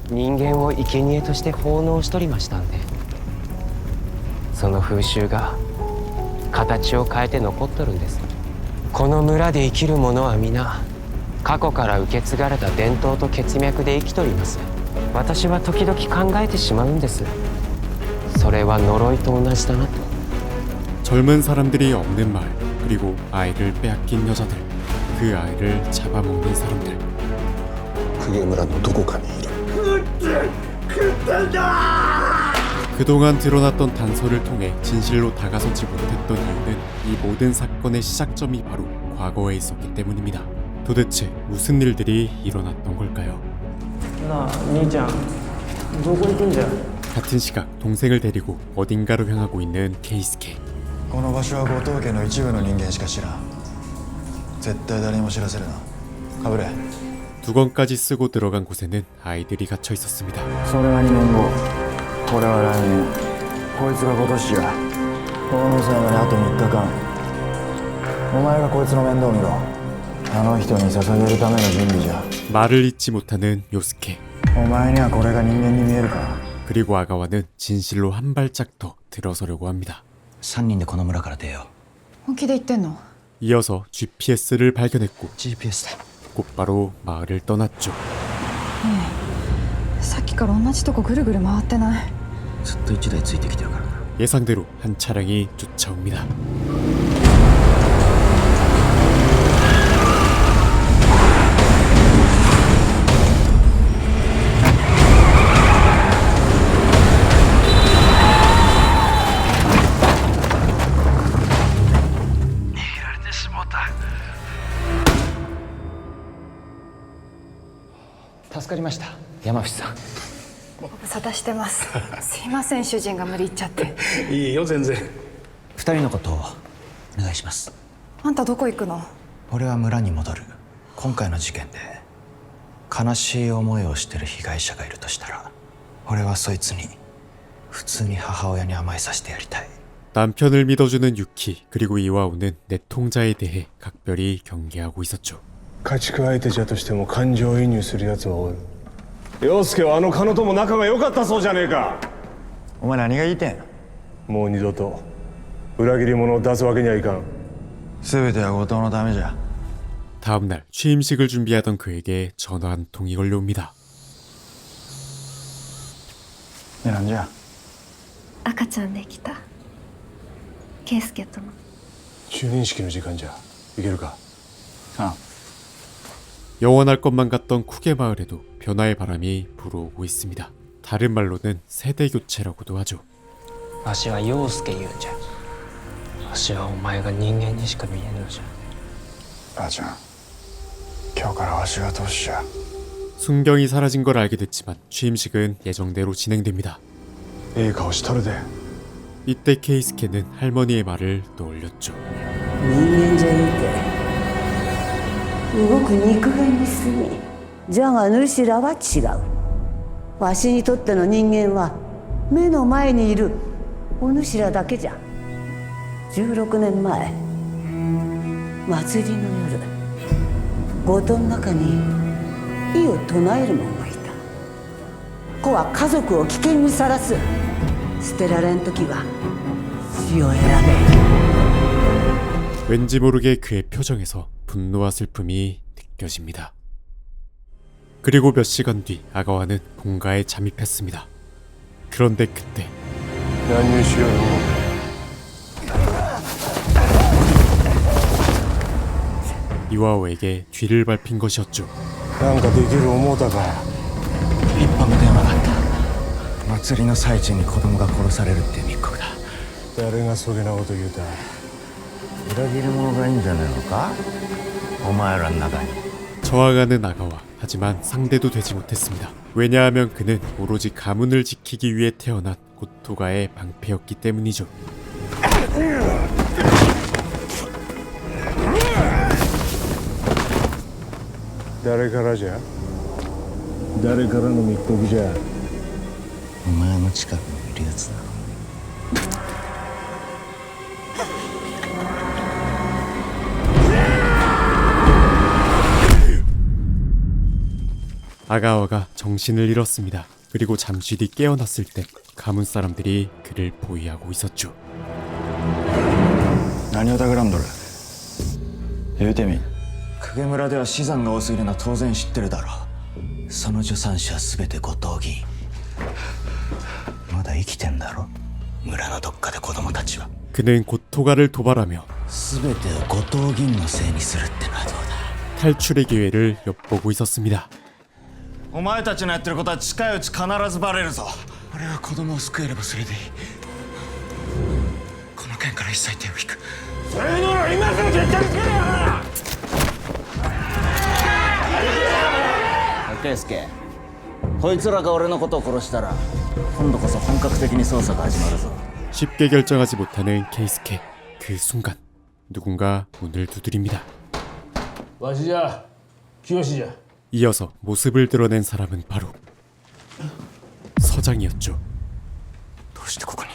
人間を生贄として奉納しとりましたんで、その風習が形を変えて残っとるんです。この村で生きる者は皆過去から受け継がれた伝統と血脈で生きとります。私は時々考えてしまうんです。それは呪いと同じだなと。 젊은 사람들이 없는 마을, 그리고 아이를 빼앗긴 여자들, 그 아이를 잡아먹는 사람들. 그게村のどこかにいる. 그동안 드러났던 단서를 통해 진실로 다가서지 못했던 이유는 이 모든 사건의 시작점이 바로 과거에 있었기 때문입니다. 도대체 무슨 일들이 일어났던 걸까요? 같은 시각 동생을 데리고 어딘가로 향하고 있는 케이스케. この場所は後藤家の一部の人間しか知らん。絶対誰にも知らせるな。かぶれ。 두건까지 쓰고 들어간 곳에는 아이들이 갇혀 있었습니다. それは2年後。これは来年。こいつが今年や。法務祭まであと3日間。お前がこいつの面倒見ろ。あの人に捧げるための準備じゃ。 말을 잊지 못하는 요스케. お前にはこれが人間に見えるか。 그리고 아가와는 진실로 한 발짝 더 들어서려고 합니다. 3人でこの村から出よう。本気で言ってんの？ 이어서 GPS를 발견했고 GPS だ。 곧바로 마을을 떠났죠. ねえ、さっきから同じとこぐるぐる回ってない？ずっと1台ついてきてるからな。 예상대로 한 차량이 쫓아옵니다.山伏さん。ご無沙汰してます。すいません、主人が無理言っちゃって。いいよ全然。2人のことをお願いします。あんたどこ行くの？俺は村に戻る。今回の事件で悲しい思いをしてる被害者がいるとしたら、俺はそいつに普通に母親に甘えさせてやりたい。 남편을 믿어주는 유키 그리고 이와오는 내통자에 대해 각별히 경계하고 있었죠. 家畜相手じゃとしても感情移入する奴はおる。陽介はあの狩野とも仲が良かったそうじゃねえか。お前何が言いてん。もう二度と裏切り者を出すわけにはいかん。全ては後藤のためじゃ。 다음날 취임식을 준비하던 그에게 전화 한 통이 걸려옵니다. なんじゃ。赤ちゃんできた。圭介との。就任式の時間じゃ。行けるか。ああ。 영원할 것만 같던 쿠게 마을에도 변화의 바람이 불어오고 있습니다. 다른 말로는 세대 교체라고도 하죠. わしは陽介言うんじゃ。わしはお前が人間にしか見えぬのじゃ。あーちゃん、今日からわしが当主じゃ。 순경이 사라진 걸 알게 됐지만 취임식은 예정대로 진행됩니다. 이때 케이스케는 할머니의 말을 떠올렸죠. 人間じゃいて動く肉眼に過ぎじゃが主らは違う。わしにとっての人間は目の前にいるお主らだけじゃ。16年前祭りの夜、強盗の中に異を唱える者がいた。子は家族を危険にさらす。捨てられん時は死を選べ。 왠지 모르게 그의 표정에서 분노와 슬픔이 느껴집니다. 그리고 몇 시간 뒤 아가와는 본가에 잠입했습니다. 그런데 그때 이와오에게 뒤를 밟힌 것이었죠. なんかできる思うたか。一般の電話があった。祭りの最中に子供が殺されるって密告だ。誰がそげなこと言うた。裏切り者がいいんじゃねえのか、お前らの中に。 저항하는 아가와. 하지만 상대도 되지 못했습니다. 왜냐하면 그는 오로지 가문을 지키기 위해 태어난 고토가의 방패였기 때문이죠. 誰からじゃ。誰からの密告じゃ。お前の近くにいるやつだ。 아가와가 정신을 잃었습니다. 그리고 잠시 뒤 깨어났을 때 가문 사람들이 그를 보위하고 있었죠. 何を企んどる。言うてみ。公家村では死産が多すぎるのは当然知ってるだろう。その助産師は全て後藤議員。まだ生きてんだろ。村のどっかで子供たちは。 그는 고토가를 도발하며 全てを後藤議員のせいにするってのはどうだ。 탈출의 기회를 엿보고 있었습니다. お前たちのやってることは近いうち必ずバレるぞ。俺は子供を救えればそれでいい。この件から一切手を引く。それなら今すぐ決着つけるよ。圭介、こいつらが俺のことを殺したら今度こそ本格的に捜査が始まるぞ。 쉽게 결정하지 못하는 케이스케. 그 순간 누군가 문을 두드립니다. わしじゃ、清じゃ。 이어서 모습을 드러낸 사람은 바로 서장이었죠. どうしてここに。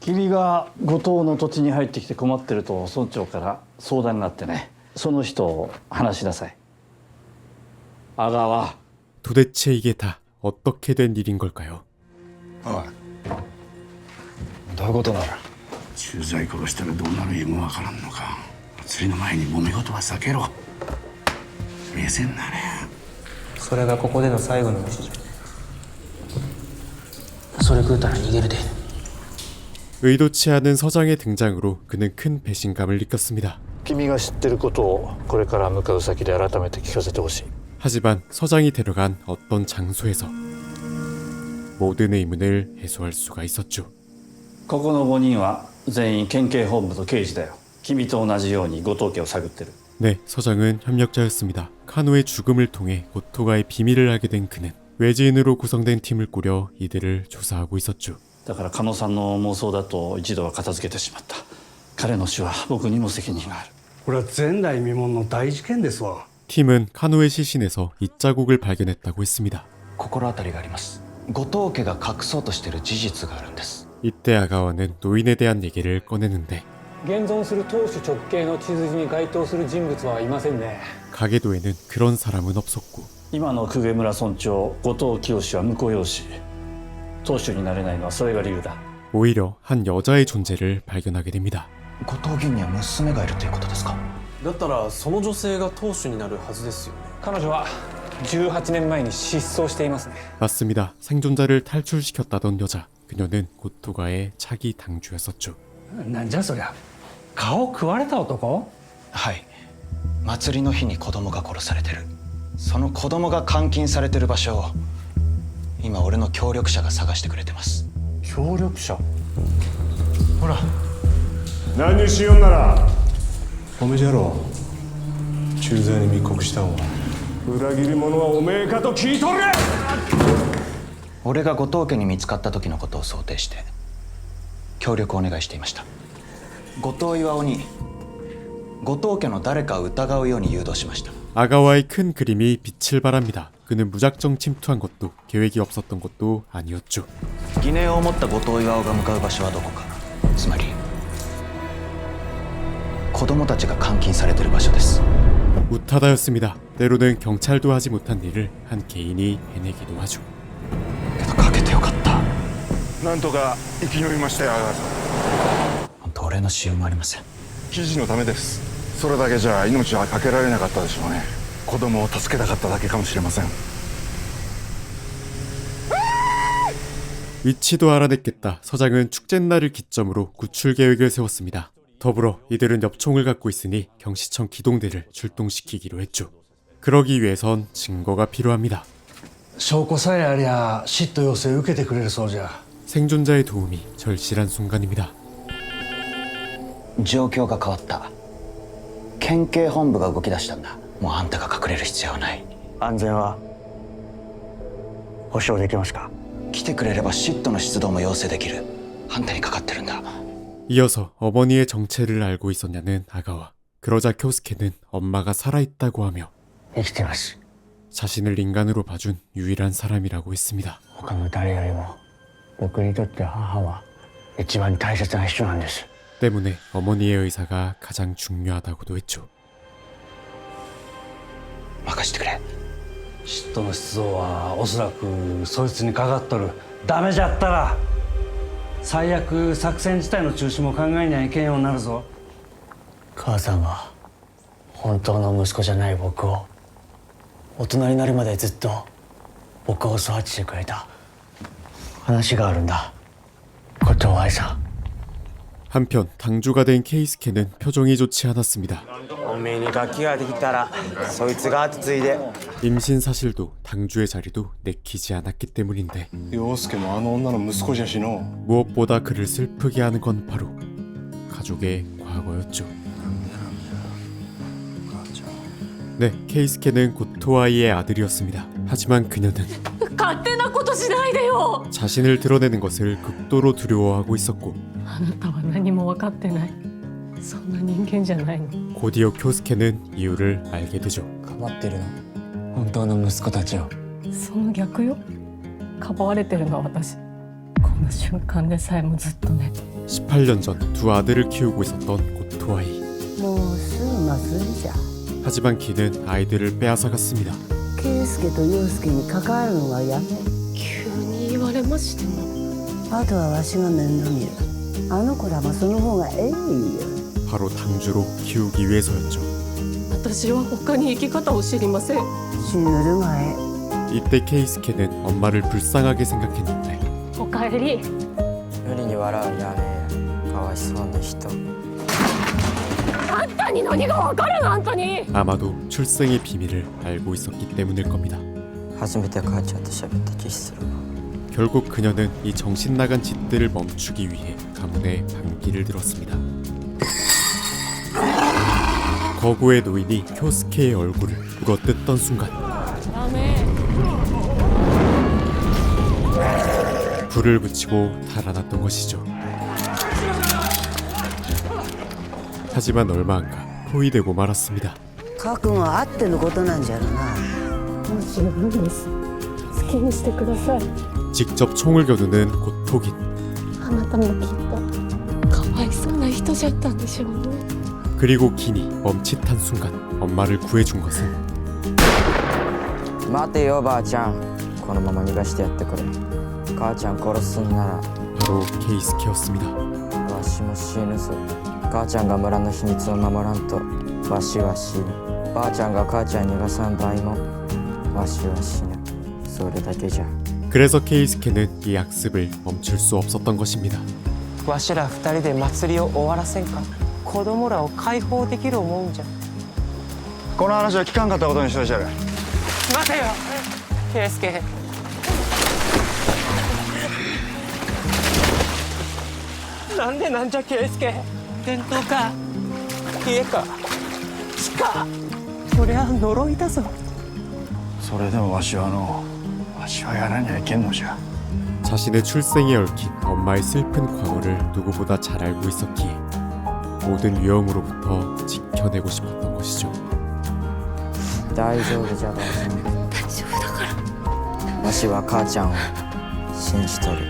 君が後藤の土地に入ってきて困ってると村長から相談になってね。その人を話しなさい。阿川。 도대체 이게 다 어떻게 된 일인 걸까요? おい、どういうことなら。駐在殺したらどうなる意もわからんのか。祭りの前に揉め事は避けろ。冷静になれ。それがここでの最後の道じゃ。それ食うたら逃げるで。 의도치 않은 서장의 등장으로 그는 큰 배신감을 느꼈습니다. 君が知ってることをこれから向かう先で改めて聞かせてほしい。 하지만 서장이 데려간 어떤 장소에서 모든 의문을 해소할 수가 있었죠. ここの5人は全員県警本部と刑事だよ。君と同じように後藤家を探ってる。 네, 서장은 협력자였습니다. 카노의 죽음을 통해 고토가의 비밀을 알게 된 그는 외지인으로 구성된 팀을 꾸려 이들을 조사하고 있었죠. だから加野さんの妄想だと一度は片付けてしまった。彼の死は僕にも責任がある。これは前代未聞の大事件ですわ。 팀은 카노의 시신에서 이 자국을 발견했다고 했습니다. 心当たりがあります。後藤家が隠そうとしている事実があるんです。 이때 아가와는 노인에 대한 얘기를 꺼내는데 現存する当主直系の血筋に該当する人物はいませんね。 가게도에는 그런 사람은 없었고 今の公家村村長後藤清は婿養子。当主になれないのはそれが理由だ。 오히려 한 여자의 존재를 발견하게 됩니다. 後藤議員には娘がいるということですか。だったらその女性が当主になるはずですよね。彼女は18年前に失踪していますね。 맞습니다. 생존자를 탈출시켰다던 여자. 그녀는 고토가의 차기 당주였었죠. なんじゃそりゃ。顔食われた男？はい。祭りの日に子供が殺されてる。その子供が監禁されてる場所を今俺の協力者が探してくれてます。協力者？ほら、何しよんならおめじゃろう。駐在に密告したんは裏切り者はおめえかと聞いとる。俺が後藤家に見つかった時のことを想定して協力をお願いしていました。後藤巌に後藤家の誰かを疑うように誘導しました。 아가와의 큰 그림이 빛을 발합니다. 그는 무작정 침투한 것도 계획이 없었던 것도 아니었죠. 疑念を持った後藤巌が向かう場所はどこか。つまり子供たちが監禁されてる場所です。 우타다였습니다. 때로는 경찰도 하지 못한 일을 한 개인이 해내기도 하죠. かけてよかった。なんとか生き延びましたよ、阿川さん。本当俺の使用もありません。記事のためです。それだけじゃ命はかけられなかったでしょうね。子供を助けたかっただけかもしれません。 위치도 알아냈겠다. 서장은 축제날을 기점으로 구출 계획을 세웠습니다. 더불어 이들은 엽총을 갖고 있으니 경시청 기동대를 출동시키기로 했죠. 그러기 위해선 증거가 필요합니다. 証拠さえありゃ嫉妬要請受けてくれるそうじゃ。 생존자의 도움이 절실한 순간입니다. 状況が変わった。県警本部が動き出したんだ。もうあんたが隠れる必要はない。安全は保証できますか？来てくれればシットの出動も要請できる。あんたにかかってるんだ。 이어서 어머니의 정체를 알고 있었냐는 아가와. 그러자 쿄스케는 엄마가 살아있다고 하며 자신을 인간으로 봐준 유일한 사람이라고 했습니다. 他の誰よりも僕にとって母は一番大切な人なんです。 때문에 어머니의 의사가 가장 중요하다고도 했죠. 任してくれ。嫉妬の出動はおそらくそいつにかかっとる。ダメじゃったら最悪作戦自体の中止も考えにゃいけんようになるぞ。母さんは本当の息子じゃない僕を大人になるまでずっと僕を育ててくれた。話があるんだ、後藤愛さん。 한편 당주가 된 케이스케는 표정이 좋지 않았습니다. おめえにガキができたらそいつが後継いで。 임신 사실도 당주의 자리도 내키지 않았기 때문인데 陽介もあの女の息子じゃしの。 무엇보다 그를 슬프게 하는 건 바로 가족의 과거였죠. 네, 케이스케는 고토아이의 아들이었습니다. 하지만 그녀는 勝手なことしないでよ。 자신을 드러내는 것을 극도로 두려워하고 있었고 あなたは何も分かってない。そんな人間じゃないの。 곧이어 쿄스케는 이유를 알게 되죠. かばってるの本当の息子たちを。その逆よ。かばわれてるのは私。この瞬間でさえもずっとね。 18년 전 두 아들을 키우고 있었던 고토아이. もうすぐ祭りじゃ。 하지만キ는 아이들을 빼앗아갔습니다. 圭介と陽介に関わるのはやめ。急に言われましても。あとはわしが面倒見る。あの子らもその方がええよ。 바로 당주로 키우기 위해서였죠. 私は他に生き方を知りません。死ぬる前。 이때 케이스케는 엄마를 불쌍하게 생각했는데 おかえり。無理に笑うんじゃねえ。かわいそうな人。あんたに何が分かるの。あんたに。 아마도 출생의 비밀을 알고 있었기 때문일 겁니다. 初めて母ちゃんと喋った気するわ。 결국 그녀는 이 정신 나간 짓들을 멈추기 위해 가문에 반기를 들었습니다. 거구의 노인이 쿄스케의 얼굴을 물어뜯던 순간 불을 붙이고 달아났던 것이죠. 하지만 얼마 안 가 포위되고 말았습니다. 覚悟あってのことなんじゃろな。もちろんです。好きにしてください。 직접 총을 겨누는 고토긴. あなたもきっとかわいそうな人じゃったんでしょうね。 그리고 긴이 멈칫한 순간 엄마를 구해준 것은 待てよばあちゃん。このまま逃がしてやってくれ。母ちゃん殺すんなら 바로 케이스케였습니다. わしも死ぬぞ。母ちゃんが村の秘密を守らんとわしは死ぬ。ばあちゃんが母ちゃん逃がさん場合もわしは死ぬ。それだけじゃ。 그래서 케이스케는 이 악습을 멈출 수 없었던 것입니다. わしら二人で祭りを終わらせんか。子供らを解放できる思うんじゃ。この話は聞かんかったことにしといてやる。待てよ圭介。なんでなんじゃ圭介。伝統か家か地か。そりゃ呪いだぞ。それでもわしはやらにゃいけんのじゃ。 자신의 출생에 얽힌 엄마의 슬픈 과거를 누구보다 잘 알고 있었기에 모든 위험으로부터 지켜내고 싶었던 것이죠. 大丈夫じゃばあちゃん。大丈夫だから。わしは母ちゃんを信じとる。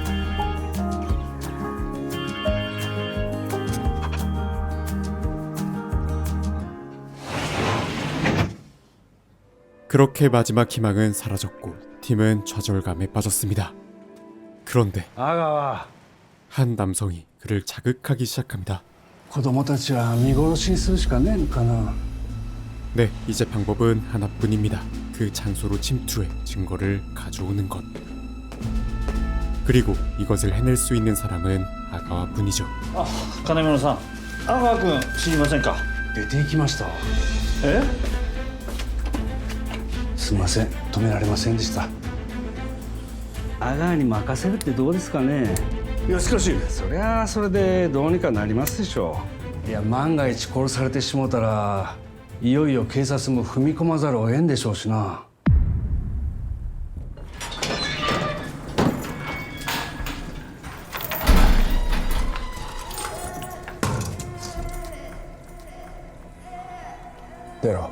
그렇게 마지막 희망은 사라졌고 팀은 좌절감에 빠졌습니다. 그런데 한 남성이 그를 자극하기 시작합니다. 子供たちは見殺しにするしかねえのかな。 네, 이제 방법은 하나뿐입니다. 그 장소로 침투해 증거를 가져오는 것. 그리고 이것을 해낼 수 있는 사람은 아가와 뿐이죠. あ、金村さん、阿川君知りませんか？出て行きました。え？すみません、止められませんでした。阿川に任せるってどうですかね。いや、しかしそりゃそれでどうにかなりますでしょいや、万が一殺されてしもたらいよいよ警察も踏み込まざるを得んでしょうしな。때려.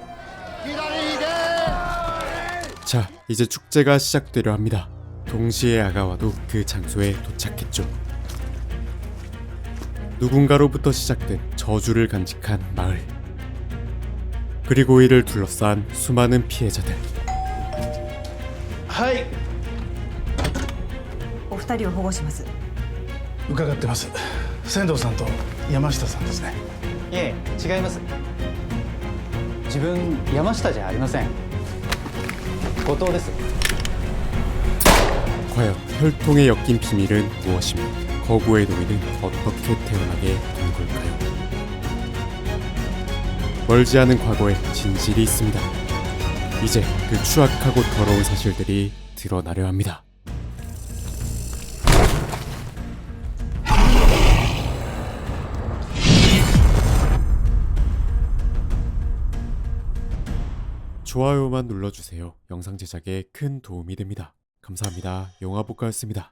자, 이제 축제가 시작되려 합니다. 동시에 아가와도 그 장소에 도착했죠. 누군가로부터 시작된 저주를 간직한 마을. 그리고 이를 둘러싼 수많은 피해자들. はい。お二人を保護します。伺ってます。仙道さんと山下さんですね。いえ、違います。自分山下じゃありません。後藤です。 과연 혈통에 엮인 비밀은 무엇이며 거구의 노인은 어떻게 태어나게 된 걸까요? 멀지 않은 과거에 진실이 있습니다. 이제 그 추악하고 더러운 사실들이 드러나려 합니다. 좋아요만 눌러주세요. 영상 제작에 큰 도움이 됩니다. 감사합니다. 영화복가였습니다.